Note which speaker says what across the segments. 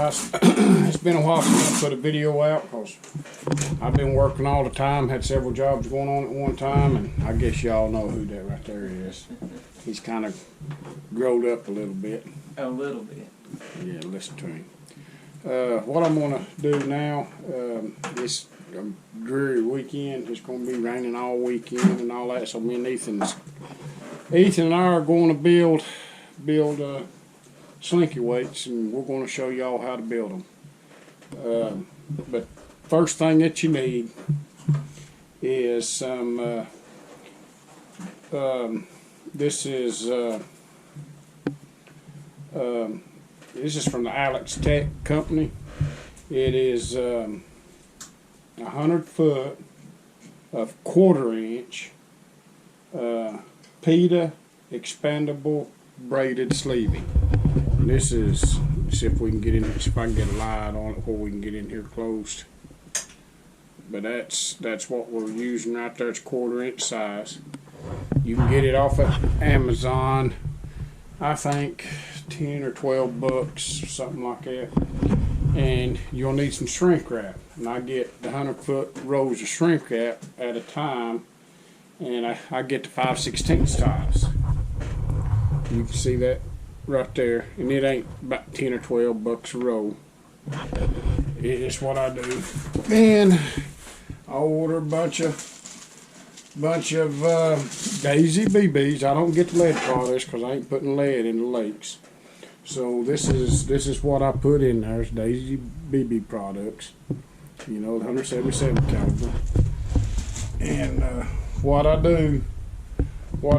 Speaker 1: guys. It's been a while since I put a video out because I've been working all the time, had several jobs going on at one time, and I guess y'all know who that right there is. He's kind of growed up a little bit.
Speaker 2: A little bit.
Speaker 1: Yeah, listen to him. What I'm going to do now, this dreary weekend, it's going to be raining all weekend and all that, so me and Ethan and I are going to build slinky weights, and we're going to show y'all how to build them. But first thing that you need is some, this is from the Alex Tech company. It is 100 foot of 1/4 inch PETA expandable braided sleeving. This is, see if we can get in, see if I can get a light on it where we can get in here closed. But that's what we're using right there. It's 1/4 inch size. You can get it off of Amazon, I think 10 or 12 bucks, something like that. And you'll need some shrink wrap. And I get the 100 foot rolls of shrink wrap at a time, and I get the 5/16 size. You can see that right there, and it ain't about 10 or 12 bucks a roll. It's what I do. And I order a bunch of Daisy BBs. I don't get the lead products because I ain't putting lead in the lakes. So this is what I put in there. It's Daisy BB products. You know, the 177 caliber. And what I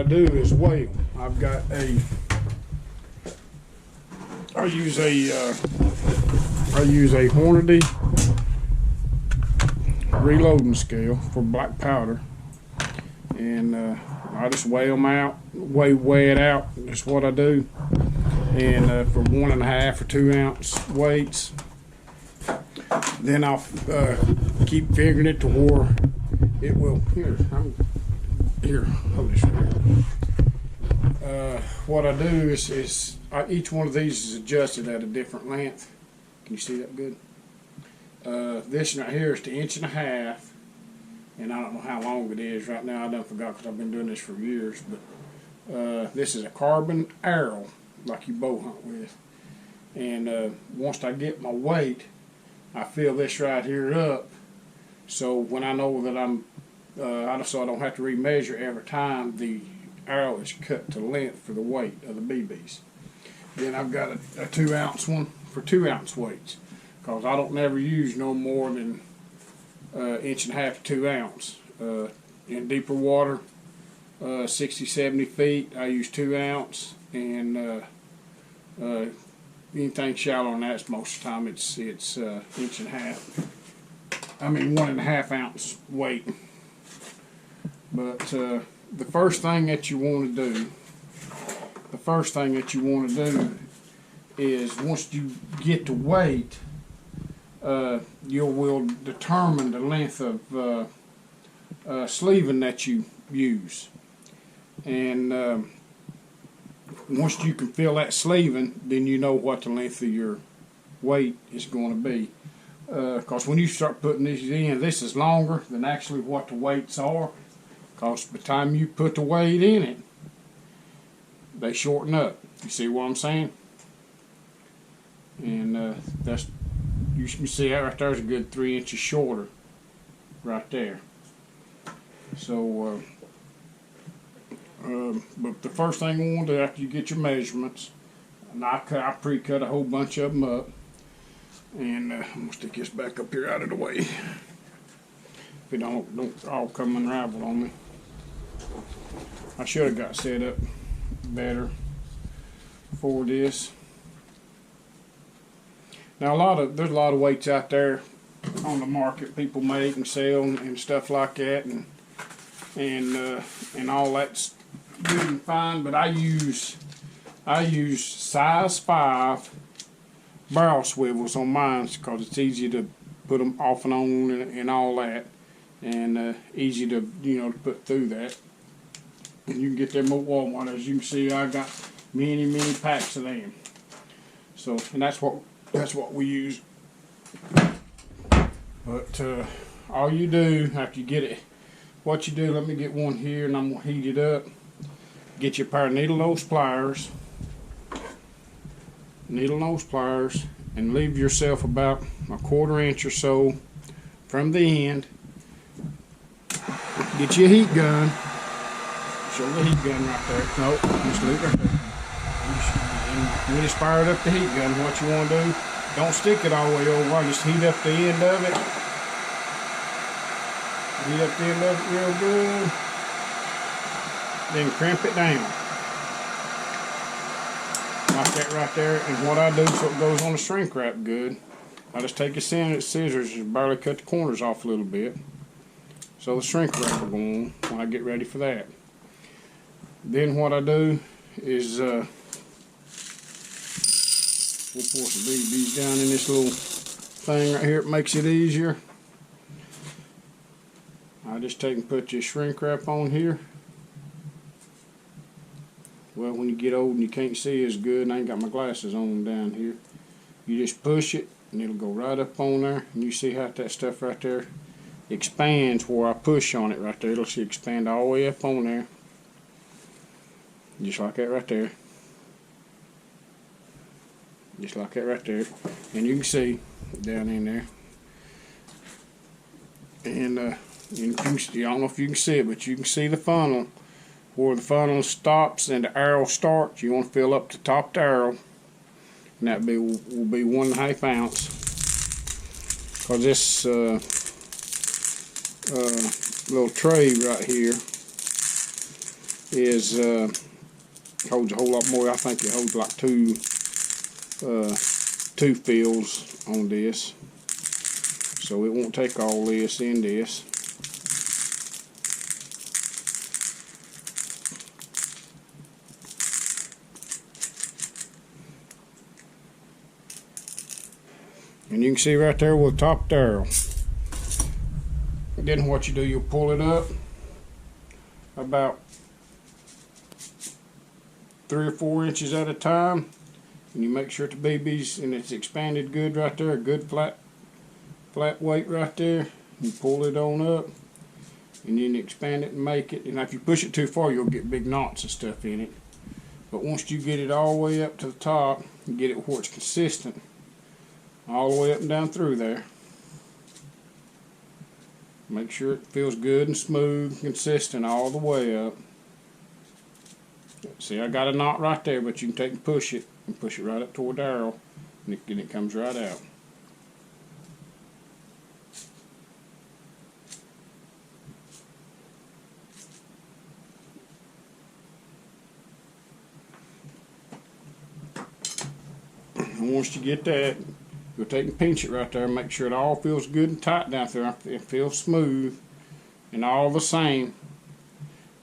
Speaker 1: do is weigh them. I've got I use a Hornady reloading scale for black powder, and I just weigh them out, weigh it out. That's what I do. And for 1.5 or 2 ounce weights, then I'll keep figuring it to where it will. Here, hold this right here. What I do is each one of these is adjusted at a different length. Can you see that good? This right here is the 1.5 inches, and I don't know how long it is right now. I done forgot because I've been doing this for years. But this is a carbon arrow, like you bow hunt with. And once I get my weight, I fill this right here up. So when I know that so I don't have to remeasure every time the arrow is cut to length for the weight of the BBs. Then I've got a 2 ounce one for 2 ounce weights, because I don't never use no more than 1.5 inches to 2 ounce. In deeper water, 60, 70 feet, I use 2 ounce, and anything shallow on that, most of the time it's 1.5 inches. I mean 1.5 ounce weight. But the first thing that you want to do, is once you get the weight, you will determine the length of sleeving that you use. And once you can feel that sleeving, then you know what the length of your weight is going to be. Because when you start putting these in, this is longer than actually what the weights are. Because by the time you put the weight in it, they shorten up. You see what I'm saying? And you can see that right there is a good 3 inches shorter, right there. So, but the first thing you want to do after you get your measurements, and I pre-cut a whole bunch of them up, and I'm gonna stick this back up here out of the way. If it don't all come unraveled on me. I should have got set up better for this. Now there's a lot of weights out there on the market people make and sell and stuff like that, and all that's good and fine. But I use size 5 barrel swivels on mine because it's easy to put them off and on and all that, and easy to to put through that. And you can get them at Walmart. As you can see, I got many packs of them. So, and that's what That's what we use. But all you do after you get it, what you do, let me get one here and I'm going to heat it up. Get you a pair of needle nose pliers. And leave yourself about a 1/4 inch or so from the end. Get you a heat gun. Show the heat gun right there. Nope, just leave it right there. And when it's fired up the heat gun, what you want to do, don't stick it all the way over. Just heat up the end of it. Heat up the end of it real good. Then crimp it down. Like that right there. And what I do so it goes on the shrink wrap good, I just take a scissors and barely cut the corners off a little bit. So the shrink wrap will go on when I get ready for that. Then what I do is we'll pour some BBs down in this little thing right here. It makes it easier. I just take and put your shrink wrap on here. Well, when you get old and you can't see as good, and I ain't got my glasses on down here, you just push it and it'll go right up on there. And you see how that stuff right there expands where I push on it right there. It'll see expand all the way up on there. Just like that right there. Just like that right there. And you can see down in there. And I don't know if you can see it, but you can see the funnel. Where the funnel stops and the arrow starts, you want to fill up the top of the arrow. And that will be 1.5 ounce. Because this little tray right here is holds a whole lot more. I think it holds like two fills on this, so it won't take all this in this. And you can see right there with the top of the arrow. Then what you do, you'll pull it up about 3 or 4 inches at a time, and you make sure the BB's and it's expanded good right there, a good flat weight right there. You pull it on up, and then you expand it and make it. And if you push it too far, you'll get big knots and stuff in it. But once you get it all the way up to the top, you get it where it's consistent, all the way up and down through there. Make sure it feels good and smooth, consistent all the way up. See, I got a knot right there, but you can take and push it right up toward the arrow, and it comes right out. And once you get that, you'll take and pinch it right there, make sure it all feels good and tight down there. It feels smooth and all the same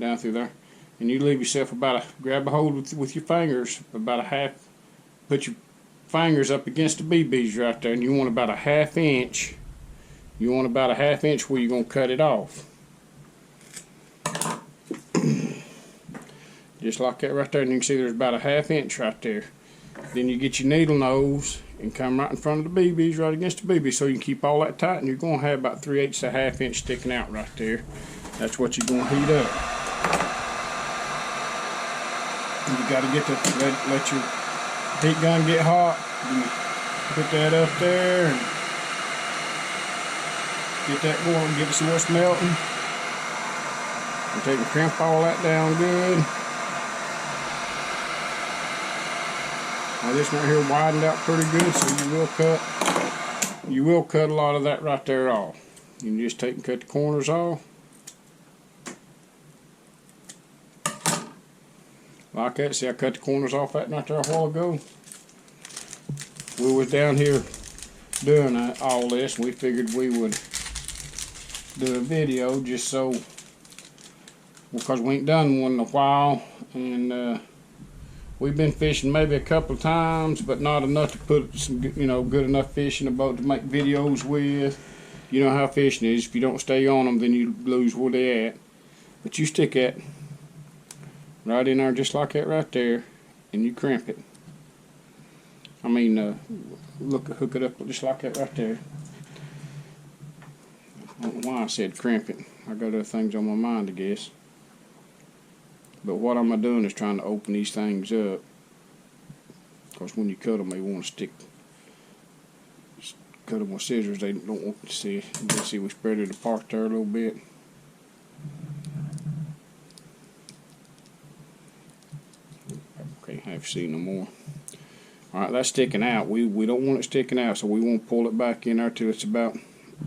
Speaker 1: down through there. And you leave yourself grab a hold with your fingers, put your fingers up against the BBs right there, and you want about a 1/2 inch. You want about a 1/2 inch where you're going to cut it off. Just like that right there, and you can see there's about a 1/2 inch right there. Then you get your needle nose and come right in front of the BBs, right against the BB, so you can keep all that tight, and you're going to have about 3/8 to a 1/2 inch sticking out right there. That's what you're going to heat up. And you got to let your heat gun get hot. You put that up there and get that going, get it some more melting. And take and crimp all that down good. Now this right here widened out pretty good, so you will cut a lot of that right there off. You can just take and cut the corners off. Like that. See, I cut the corners off that right there a while ago. We was down here doing all this, and we figured we would do a video just so, because we ain't done one in a while, and we've been fishing maybe a couple of times, but not enough to put some, good enough fish in a boat to make videos with. You know how fishing is. If you don't stay on them, then you lose where they at. But you stick that right in there just like that right there, and you crimp it. I mean, hook it up just like that right there. I don't know why I said crimp it. I got other things on my mind, I guess. But what I'm doing is trying to open these things up. Because when you cut them, they want to cut them with scissors. They don't want to see. You can see we spread it apart there a little bit. Okay, I have seen no more. Alright, that's sticking out. We don't want it sticking out, so we won't pull it back in there till it's about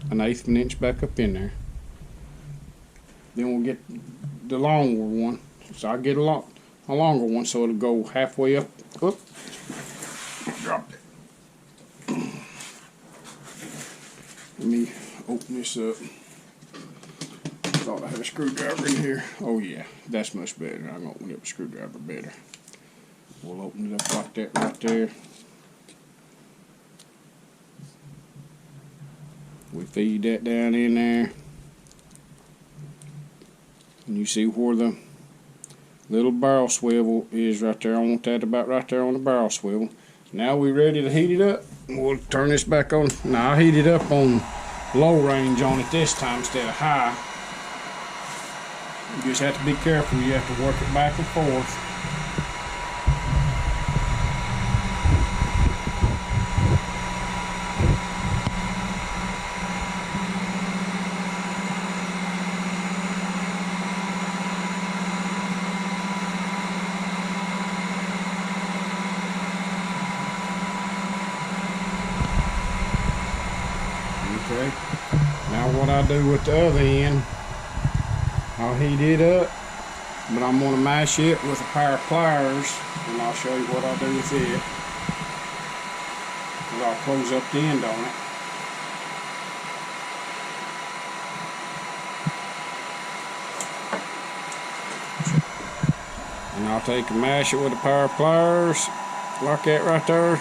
Speaker 1: 1/8 of an inch back up in there. Then we'll get the longer one. So I get a longer one, so it'll go halfway up. Oop. Dropped it. Let me open this up. Thought I had a screwdriver in here. Oh yeah, that's much better. I'm gonna open up a screwdriver better. We'll open it up like that right there. We feed that down in there. And you see where the little barrel swivel is right there. I want that about right there on the barrel swivel. Now we're ready to heat it up. We'll turn this back on. Now I heat it up on low range on it this time instead of high. You just have to be careful. You have to work it back and forth. Okay. Now what I do with the other end, I'll heat it up, but I'm going to mash it with a pair of pliers, and I'll show you what I do with it. And I'll close up the end on it. And I'll take and mash it with a pair of pliers, like that right there.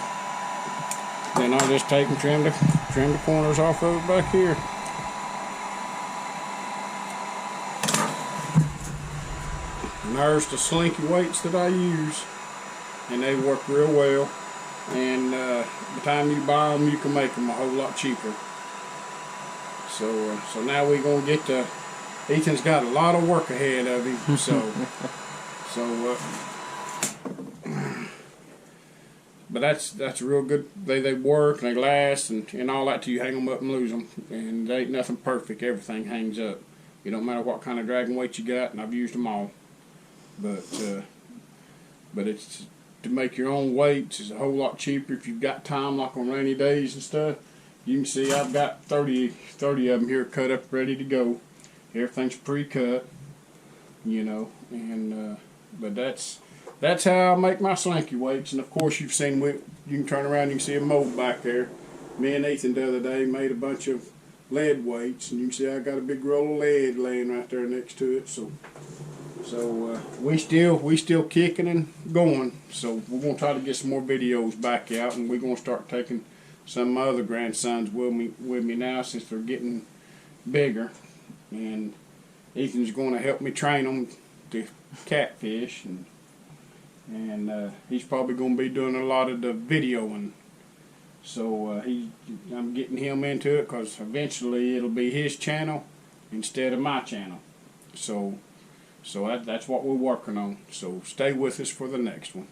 Speaker 1: Then I'll just take and trim the corners off of it back here. And there's the slinky weights that I use, and they work real well. And by the time you buy them, you can make them a whole lot cheaper. So now we're gonna get to. Ethan's got a lot of work ahead of him. But that's real good. They work and they last and all that till you hang them up and lose them. And there ain't nothing perfect. Everything hangs up. It don't matter what kind of dragon weight you got, and I've used them all. But it's to make your own weights is a whole lot cheaper if you've got time, like on rainy days and stuff. You can see I've got 30 of them here cut up, ready to go. Everything's pre-cut, you know. And but that's how I make my slinky weights. And of course you've seen, you can turn around and you can see a mold back there. Me and Ethan the other day made a bunch of lead weights, and you can see I got a big roll of lead laying right there next to it. So we still kicking and going. So we're gonna try to get some more videos back out, and we're gonna start taking some of my other grandsons with me now, since they're getting bigger. And Ethan's gonna help me train them to catfish, and he's probably going to be doing a lot of the videoing. So I'm getting him into it, because eventually it'll be his channel instead of my channel. So that's what we're working on. So stay with us for the next one.